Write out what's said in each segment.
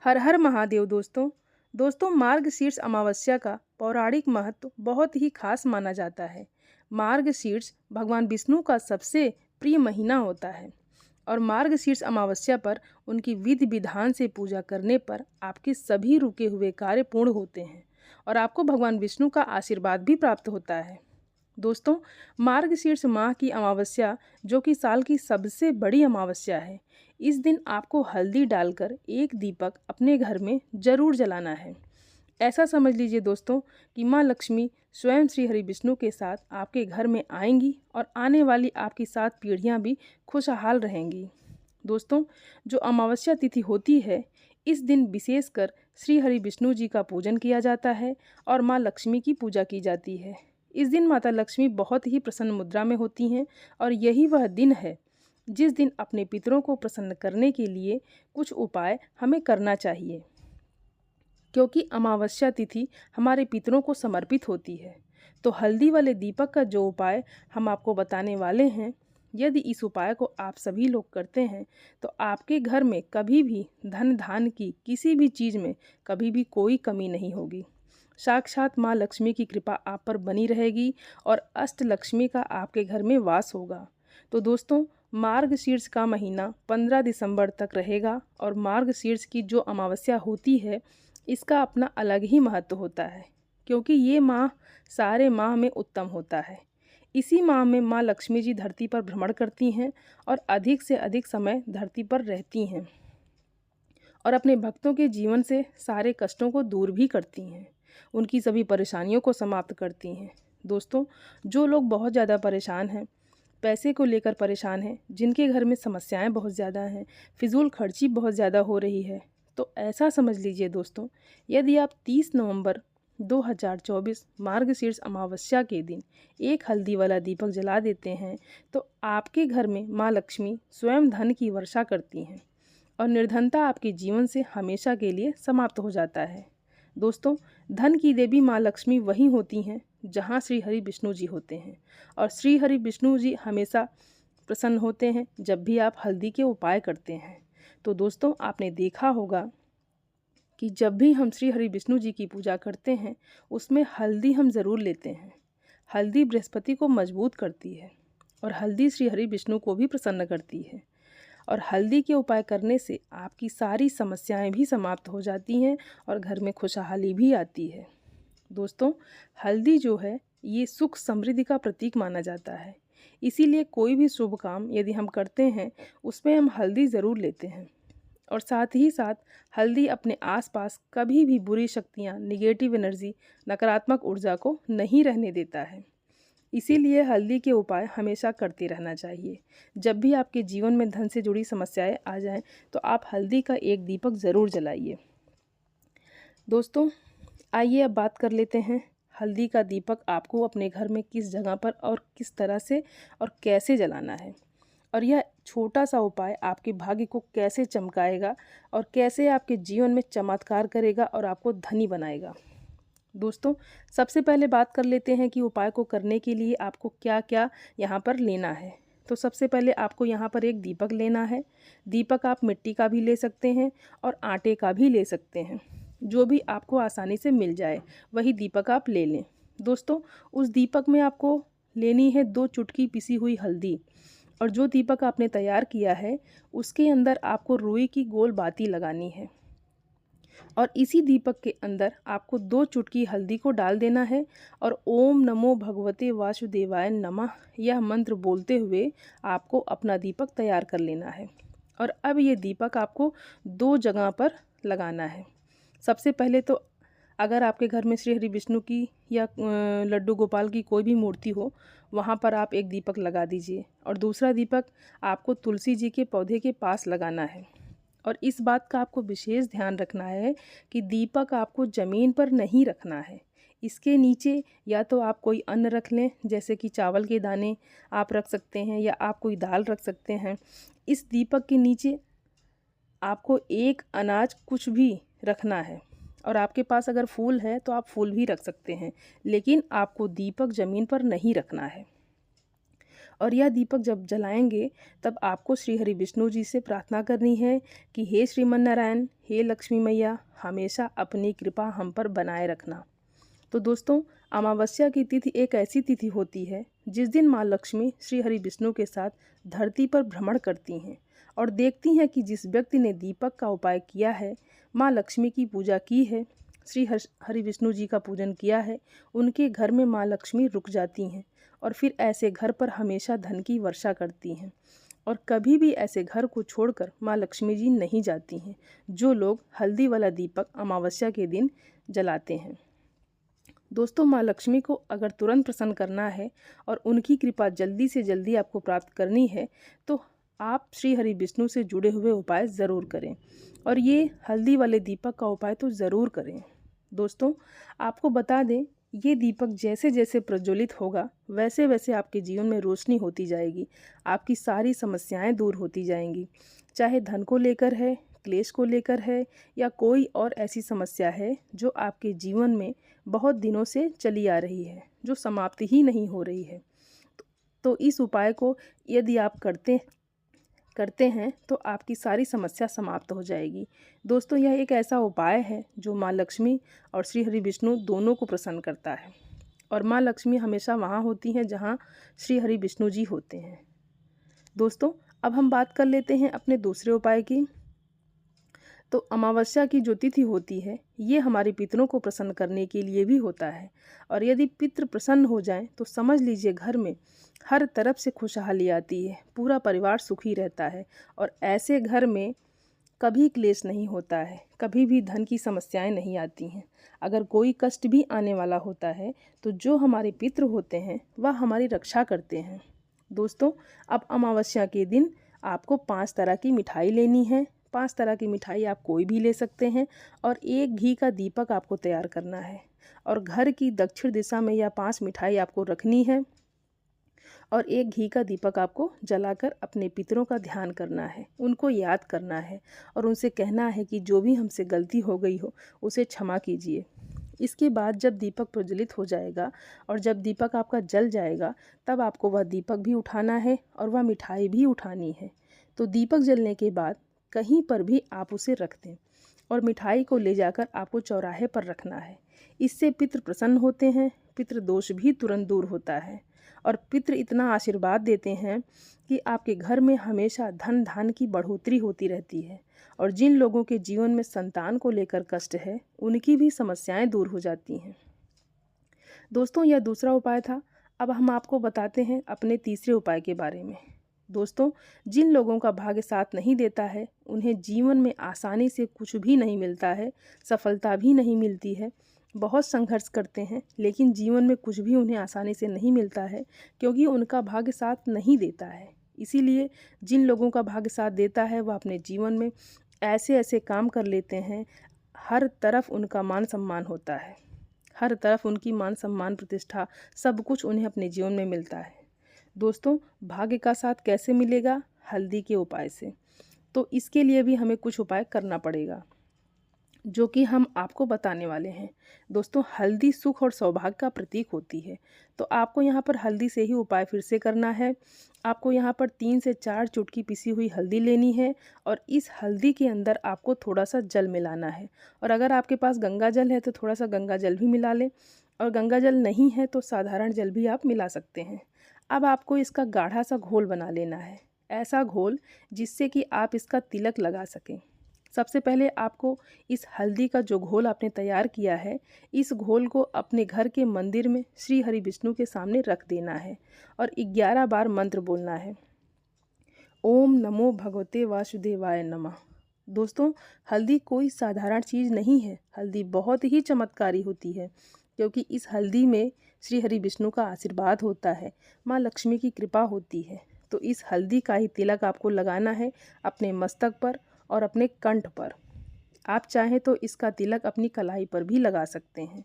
हर हर महादेव दोस्तों मार्गशीर्ष अमावस्या का पौराणिक महत्व बहुत ही खास माना जाता है। मार्गशीर्ष भगवान विष्णु का सबसे प्रिय महीना होता है और मार्गशीर्ष अमावस्या पर उनकी विधि विधान से पूजा करने पर आपके सभी रुके हुए कार्य पूर्ण होते हैं और आपको भगवान विष्णु का आशीर्वाद भी प्राप्त होता है। दोस्तों, मार्गशीर्ष माह की अमावस्या जो कि साल की सबसे बड़ी अमावस्या है, इस दिन आपको हल्दी डालकर एक दीपक अपने घर में जरूर जलाना है। ऐसा समझ लीजिए दोस्तों कि माँ लक्ष्मी स्वयं श्री हरि विष्णु के साथ आपके घर में आएंगी और आने वाली आपकी 7 पीढ़ियाँ भी खुशहाल रहेंगी। दोस्तों, जो अमावस्या तिथि होती है, इस दिन विशेषकर श्री हरि विष्णु जी का पूजन किया जाता है और माँ लक्ष्मी की पूजा की जाती है। इस दिन माता लक्ष्मी बहुत ही प्रसन्न मुद्रा में होती हैं और यही वह दिन है जिस दिन अपने पितरों को प्रसन्न करने के लिए कुछ उपाय हमें करना चाहिए, क्योंकि अमावस्या तिथि हमारे पितरों को समर्पित होती है। तो हल्दी वाले दीपक का जो उपाय हम आपको बताने वाले हैं, यदि इस उपाय को आप सभी लोग करते हैं तो आपके घर में कभी भी धन धान की किसी भी चीज़ में कभी भी कोई कमी नहीं होगी। साक्षात माँ लक्ष्मी की कृपा आप पर बनी रहेगी और अष्ट लक्ष्मी का आपके घर में वास होगा। तो दोस्तों, मार्गशीर्ष का महीना 15 दिसंबर तक रहेगा और मार्गशीर्ष की जो अमावस्या होती है, इसका अपना अलग ही महत्व होता है, क्योंकि ये माह सारे माह में उत्तम होता है। इसी माह में माँ लक्ष्मी जी धरती पर भ्रमण करती हैं और अधिक से अधिक समय धरती पर रहती हैं और अपने भक्तों के जीवन से सारे कष्टों को दूर भी करती हैं, उनकी सभी परेशानियों को समाप्त करती हैं। दोस्तों, जो लोग बहुत ज़्यादा परेशान हैं, पैसे को लेकर परेशान हैं, जिनके घर में समस्याएं बहुत ज़्यादा हैं, फिजूल खर्ची बहुत ज़्यादा हो रही है, तो ऐसा समझ लीजिए दोस्तों, यदि आप 30 नवंबर 2024 मार्गशीर्ष अमावस्या के दिन एक हल्दी वाला दीपक जला देते हैं तो आपके घर में माँ लक्ष्मी स्वयं धन की वर्षा करती हैं और निर्धनता आपके जीवन से हमेशा के लिए समाप्त हो जाता है। दोस्तों, धन की देवी माँ लक्ष्मी वहीं होती हैं जहाँ श्री हरि विष्णु जी होते हैं और श्री हरि विष्णु जी हमेशा प्रसन्न होते हैं जब भी आप हल्दी के उपाय करते हैं। तो दोस्तों, आपने देखा होगा कि जब भी हम श्री हरि विष्णु जी की पूजा करते हैं उसमें हल्दी हम ज़रूर लेते हैं। हल्दी बृहस्पति को मजबूत करती है और हल्दी श्री हरि विष्णु को भी प्रसन्न करती है और हल्दी के उपाय करने से आपकी सारी समस्याएं भी समाप्त हो जाती हैं और घर में खुशहाली भी आती है। दोस्तों, हल्दी जो है ये सुख समृद्धि का प्रतीक माना जाता है, इसीलिए कोई भी शुभ काम यदि हम करते हैं उसमें हम हल्दी ज़रूर लेते हैं और साथ ही साथ हल्दी अपने आसपास कभी भी बुरी शक्तियाँ, निगेटिव एनर्जी, नकारात्मक ऊर्जा को नहीं रहने देता है। इसीलिए हल्दी के उपाय हमेशा करते रहना चाहिए। जब भी आपके जीवन में धन से जुड़ी समस्याएं आ जाएं तो आप हल्दी का एक दीपक ज़रूर जलाइए। दोस्तों, आइए अब बात कर लेते हैं हल्दी का दीपक आपको अपने घर में किस जगह पर और किस तरह से और कैसे जलाना है और यह छोटा सा उपाय आपके भाग्य को कैसे चमकाएगा और कैसे आपके जीवन में चमत्कार करेगा और आपको धनी बनाएगा। दोस्तों, सबसे पहले बात कर लेते हैं कि उपाय को करने के लिए आपको क्या क्या यहाँ पर लेना है। तो सबसे पहले आपको यहाँ पर एक दीपक लेना है। दीपक आप मिट्टी का भी ले सकते हैं और आटे का भी ले सकते हैं, जो भी आपको आसानी से मिल जाए वही दीपक आप ले लें। दोस्तों, उस दीपक में आपको लेनी है 2 चुटकी पिसी हुई हल्दी और जो दीपक आपने तैयार किया है उसके अंदर आपको रुई की गोल बाती लगानी है और इसी दीपक के अंदर आपको 2 चुटकी हल्दी को डाल देना है और ओम नमो भगवते वासुदेवाय नमः यह मंत्र बोलते हुए आपको अपना दीपक तैयार कर लेना है। और अब ये दीपक आपको 2 जगह पर लगाना है। सबसे पहले तो अगर आपके घर में श्री हरि विष्णु की या लड्डू गोपाल की कोई भी मूर्ति हो, वहाँ पर आप एक दीपक लगा दीजिए और दूसरा दीपक आपको तुलसी जी के पौधे के पास लगाना है। और इस बात का आपको विशेष ध्यान रखना है कि दीपक आपको ज़मीन पर नहीं रखना है। इसके नीचे या तो आप कोई अन्न रख लें, जैसे कि चावल के दाने आप रख सकते हैं या आप कोई दाल रख सकते हैं। इस दीपक के नीचे आपको एक अनाज कुछ भी रखना है और आपके पास अगर फूल है तो आप फूल भी रख सकते हैं, लेकिन आपको दीपक ज़मीन पर नहीं रखना है। और यह दीपक जब जलाएंगे तब आपको श्री हरि विष्णु जी से प्रार्थना करनी है कि हे श्रीमन नारायण, हे लक्ष्मी मैया, हमेशा अपनी कृपा हम पर बनाए रखना। तो दोस्तों, अमावस्या की तिथि एक ऐसी तिथि होती है जिस दिन माँ लक्ष्मी श्री हरि विष्णु के साथ धरती पर भ्रमण करती हैं और देखती हैं कि जिस व्यक्ति ने दीपक का उपाय किया है, माँ लक्ष्मी की पूजा की है, श्री हरि विष्णु जी का पूजन किया है, उनके घर में माँ लक्ष्मी रुक जाती हैं और फिर ऐसे घर पर हमेशा धन की वर्षा करती हैं। और कभी भी ऐसे घर को छोड़कर माँ लक्ष्मी जी नहीं जाती हैं जो लोग हल्दी वाला दीपक अमावस्या के दिन जलाते हैं। दोस्तों, माँ लक्ष्मी को अगर तुरंत प्रसन्न करना है और उनकी कृपा जल्दी से जल्दी आपको प्राप्त करनी है तो आप श्री हरि विष्णु से जुड़े हुए उपाय ज़रूर करें और ये हल्दी वाले दीपक का उपाय तो ज़रूर करें। दोस्तों, आपको बता दें, ये दीपक जैसे जैसे प्रज्वलित होगा वैसे वैसे आपके जीवन में रोशनी होती जाएगी, आपकी सारी समस्याएं दूर होती जाएंगी। चाहे धन को लेकर है, क्लेश को लेकर है या कोई और ऐसी समस्या है जो आपके जीवन में बहुत दिनों से चली आ रही है, जो समाप्ति ही नहीं हो रही है, तो इस उपाय को यदि आप करते हैं तो आपकी सारी समस्या समाप्त हो जाएगी। दोस्तों, यह एक ऐसा उपाय है जो माँ लक्ष्मी और श्री हरि विष्णु दोनों को प्रसन्न करता है और माँ लक्ष्मी हमेशा वहाँ होती हैं जहाँ श्री हरि विष्णु जी होते हैं। दोस्तों, अब हम बात कर लेते हैं अपने दूसरे उपाय की। तो अमावस्या की जो तिथि होती है ये हमारे पितरों को प्रसन्न करने के लिए भी होता है और यदि पितृ प्रसन्न हो जाएं तो समझ लीजिए घर में हर तरफ से खुशहाली आती है, पूरा परिवार सुखी रहता है और ऐसे घर में कभी क्लेश नहीं होता है, कभी भी धन की समस्याएं नहीं आती हैं। अगर कोई कष्ट भी आने वाला होता है तो जो हमारे पितृ होते हैं वह हमारी रक्षा करते हैं। दोस्तों, अब अमावस्या के दिन आपको 5 तरह की मिठाई लेनी है। 5 तरह की मिठाई आप कोई भी ले सकते हैं और एक घी का दीपक आपको तैयार करना है और घर की दक्षिण दिशा में यह 5 मिठाई आपको रखनी है और एक घी का दीपक आपको जलाकर अपने पितरों का ध्यान करना है, उनको याद करना है और उनसे कहना है कि जो भी हमसे गलती हो गई हो उसे क्षमा कीजिए। इसके बाद जब दीपक प्रज्वलित हो जाएगा और जब दीपक आपका जल जाएगा तब आपको वह दीपक भी उठाना है और वह मिठाई भी उठानी है। तो दीपक जलने के बाद कहीं पर भी आप उसे रख दें और मिठाई को ले जाकर आपको चौराहे पर रखना है। इससे पितृ प्रसन्न होते हैं, पितृ दोष भी तुरंत दूर होता है और पितृ इतना आशीर्वाद देते हैं कि आपके घर में हमेशा धन धान की बढ़ोतरी होती रहती है और जिन लोगों के जीवन में संतान को लेकर कष्ट है उनकी भी समस्याएं दूर हो जाती हैं। दोस्तों, यह दूसरा उपाय था। अब हम आपको बताते हैं अपने तीसरे उपाय के बारे में। दोस्तों, जिन लोगों का भाग्य साथ नहीं देता है, उन्हें जीवन में आसानी से कुछ भी नहीं मिलता है, सफलता भी नहीं मिलती है, बहुत संघर्ष करते हैं लेकिन जीवन में कुछ भी उन्हें आसानी से नहीं मिलता है क्योंकि उनका भाग्य साथ नहीं देता है। इसीलिए जिन लोगों का भाग्य साथ देता है वह अपने जीवन में ऐसे ऐसे काम कर लेते हैं, हर तरफ उनका मान सम्मान होता है, हर तरफ उनकी मान सम्मान प्रतिष्ठा सब कुछ उन्हें अपने जीवन में मिलता है। दोस्तों, भाग्य का साथ कैसे मिलेगा? हल्दी के उपाय से। तो इसके लिए भी हमें कुछ उपाय करना पड़ेगा जो कि हम आपको बताने वाले हैं। दोस्तों, हल्दी सुख और सौभाग्य का प्रतीक होती है, तो आपको यहाँ पर हल्दी से ही उपाय फिर से करना है। आपको यहाँ पर 3 से 4 चुटकी पिसी हुई हल्दी लेनी है और इस हल्दी के अंदर आपको थोड़ा सा जल मिलाना है और अगर आपके पास गंगा जल है तो थोड़ा सा गंगा जल भी मिला लें और गंगा जल नहीं है तो साधारण जल भी आप मिला सकते हैं। अब आपको इसका गाढ़ा सा घोल बना लेना है, ऐसा घोल जिससे कि आप इसका तिलक लगा सकें। सबसे पहले आपको इस हल्दी का जो घोल आपने तैयार किया है, इस घोल को अपने घर के मंदिर में श्री हरि विष्णु के सामने रख देना है और 11 बार मंत्र बोलना है, ओम नमो भगवते वासुदेवाय नमः। दोस्तों, हल्दी कोई साधारण चीज़ नहीं है, हल्दी बहुत ही चमत्कारी होती है क्योंकि इस हल्दी में श्री हरि विष्णु का आशीर्वाद होता है, माँ लक्ष्मी की कृपा होती है। तो इस हल्दी का ही तिलक आपको लगाना है अपने मस्तक पर और अपने कंठ पर। आप चाहें तो इसका तिलक अपनी कलाई पर भी लगा सकते हैं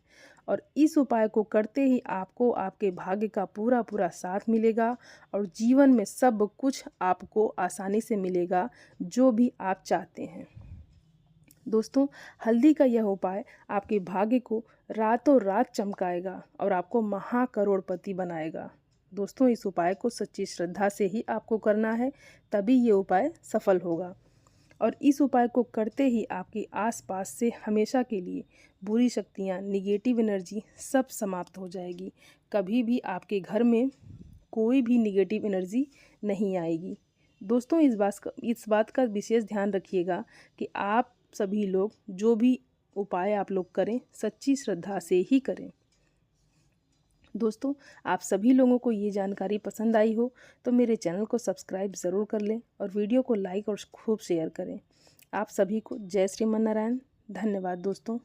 और इस उपाय को करते ही आपको आपके भाग्य का पूरा पूरा साथ मिलेगा और जीवन में सब कुछ आपको आसानी से मिलेगा जो भी आप चाहते हैं। दोस्तों, हल्दी का यह उपाय आपके भाग्य को रातों रात चमकाएगा और आपको महाकरोड़पति बनाएगा। दोस्तों इस उपाय को सच्ची श्रद्धा से ही आपको करना है, तभी ये उपाय सफल होगा। और इस उपाय को करते ही आपके आसपास से हमेशा के लिए बुरी शक्तियाँ, निगेटिव एनर्जी सब समाप्त हो जाएगी। कभी भी आपके घर में कोई भी निगेटिव एनर्जी नहीं आएगी। दोस्तों इस बात का विशेष ध्यान रखिएगा कि आप सभी लोग जो भी उपाय आप लोग करें सच्ची श्रद्धा से ही करें। दोस्तों आप सभी लोगों को ये जानकारी पसंद आई हो तो मेरे चैनल को सब्सक्राइब ज़रूर कर लें और वीडियो को लाइक और खूब शेयर करें। आप सभी को जय श्रीमन नारायण। धन्यवाद दोस्तों।